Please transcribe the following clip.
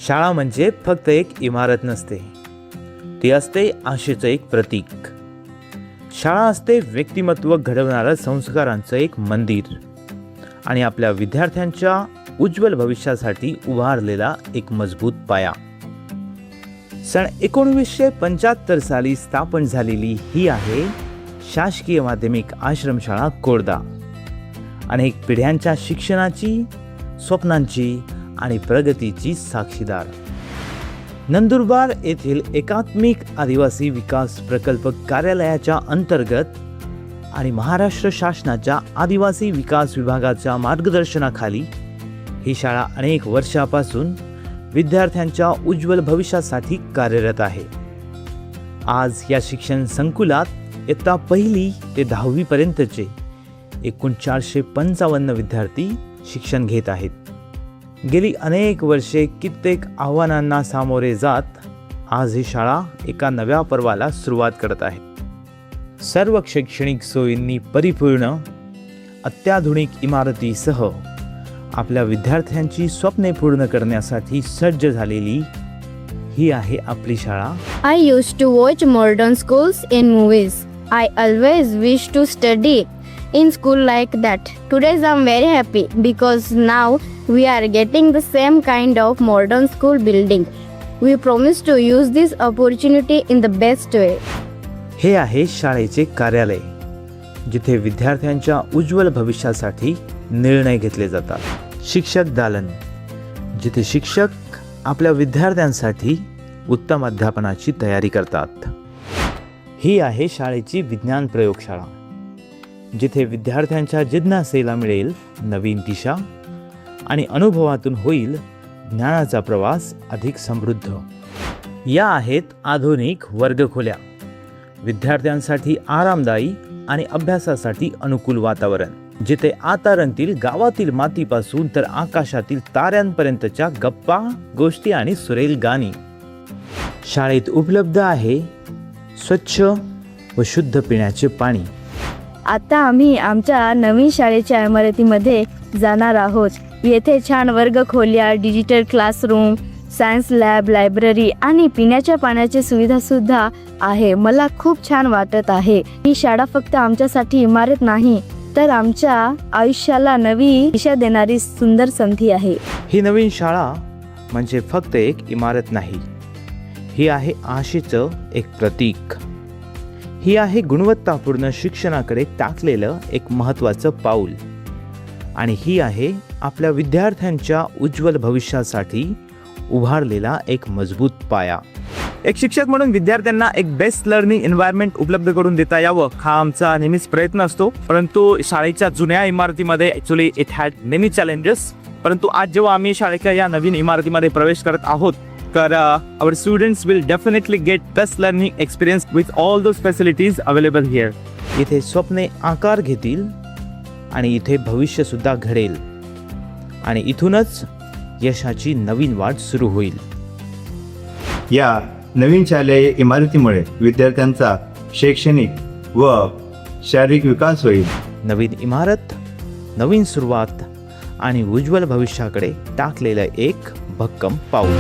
शाळा म्हणजे फक्त एक इमारत नसते, ती असते आशेचं एक प्रतीक. शाळा असते व्यक्तिमत्व घडवणारं संस्कारांचं एक मंदिर आणि आपल्या विद्यार्थ्यांच्या उज्ज्वल भविष्यासाठी उभारलेला एक मजबूत पाया. सन 1975 साली स्थापन झालेली ही आहे शासकीय माध्यमिक आश्रमशाळा कोरदा. अनेक पिढ्यांच्या शिक्षणाची, स्वप्नांची आणि प्रगतीची साक्षीदार. नंदुरबार येथील एकात्मिक आदिवासी विकास प्रकल्प कार्यालयाच्या अंतर्गत आणि महाराष्ट्र शासनाच्या आदिवासी विकास विभागाच्या मार्गदर्शनाखाली ही शाळा अनेक वर्षापासून विद्यार्थ्यांच्या उज्ज्वल भविष्यासाठी कार्यरत आहे. आज या शिक्षण संकुलात इयत्ता 1ली ते 10वी पर्यंतचे एकूण 455 विद्यार्थी शिक्षण घेत आहेत. गेली अनेक वर्षे कित्येक आव्हानांना सामोरे जात आज ही शाळा एका नव्या पर्वाला सुरुवात करत आहे. सर्व शैक्षणिक सोयींनी परिपूर्ण अत्याधुनिक इमारतीसह आपल्या विद्यार्थ्यांची स्वप्ने पूर्ण करण्यासाठी सज्ज झालेली ही आहे आपली शाळा. I used to watch modern schools in movies. I always wished to study in school like that. Today I'm very happy because now we are getting the same kind of modern school building. We promise to use this opportunity in the best way. हे आहे शाळेचे कार्यालय, जिथे विद्यार्थ्यांच्या उज्ज्वल भविष्यासाठी निर्णय घेतले जातात. शिक्षक दालन, जिथे शिक्षक आपल्या विद्यार्थ्यांसाठी उत्तम अध्यापनाची तयारी करतात. ही आहे शाळेची विज्ञान प्रयोगशाळा, जिथे विद्यार्थ्यांच्या जिज्ञासेला मिळेल नवीन दिशा आणि अनुभवातून होईल ज्ञानाचा प्रवास अधिक समृद्ध. या आहेत आधुनिक वर्गखोल्या, विद्यार्थ्यांसाठी आरामदायी आणि अभ्यासासाठी अनुकूल वातावरण, जिथे आता रंगतील गावातील मातीपासून तर आकाशातील ताऱ्यांपर्यंतच्या गप्पा, गोष्टी आणि सुरेल गाणी. शाळेत उपलब्ध आहे स्वच्छ व शुद्ध पिण्याचे पाणी. आता आम्ही आमच्या नवीन शाळेच्या इमारतीमध्ये जाणार आहोत. येथे छान वर्गखोल्या, digital classroom, science lab, library आणि पिण्याच्या पाण्याची सुविधा सुद्धा आहे. मला खूप छान वाटत आहे. ही शाळा फक्त आमच्यासाठी इमारत नाही, तर आमच्या आयुष्याला नवी दिशा देणारी सुंदर संधी आहे. ही नवीन शाळा म्हणजे फक्त एक इमारत नाही, ही आहे आशेचं एक प्रतीक. ही आहे गुणवत्तापूर्ण शिक्षणाकडे टाकलेलं एक महत्त्वाचं पाऊल. आणि ही आहे आपल्या विद्यार्थ्यांच्या उज्ज्वल भविष्यासाठी उभारलेला एक मजबूत पाया. एक शिक्षक म्हणून विद्यार्थ्यांना एक बेस्ट लर्निंग एन्व्हायरमेंट उपलब्ध करून देता यावं हा आमचा नेहमीच प्रयत्न असतो. परंतु शाळेच्या जुन्या इमारतीमध्ये actually it had many challenges. परंतु आज जेव्हा आम्ही शाळेच्या या नवीन इमारतीमध्ये प्रवेश करत आहोत, तर our students will definitely get best learning experience with all those facilities available here. इथे स्वप्ने आकार घेतील आणि इथे भविष्य सुद्धा घडेल आणि इथूनच यशाची नवीन वाट सुरू होईल. या नवीन शालेय इमारतीमुळे विद्यार्थ्यांचा शैक्षणिक व शारीरिक विकास होईल. नवीन इमारत, नवीन सुरुवात आणि उज्ज्वल भविष्याकडे टाकलेलं एक भक्कम पाऊल.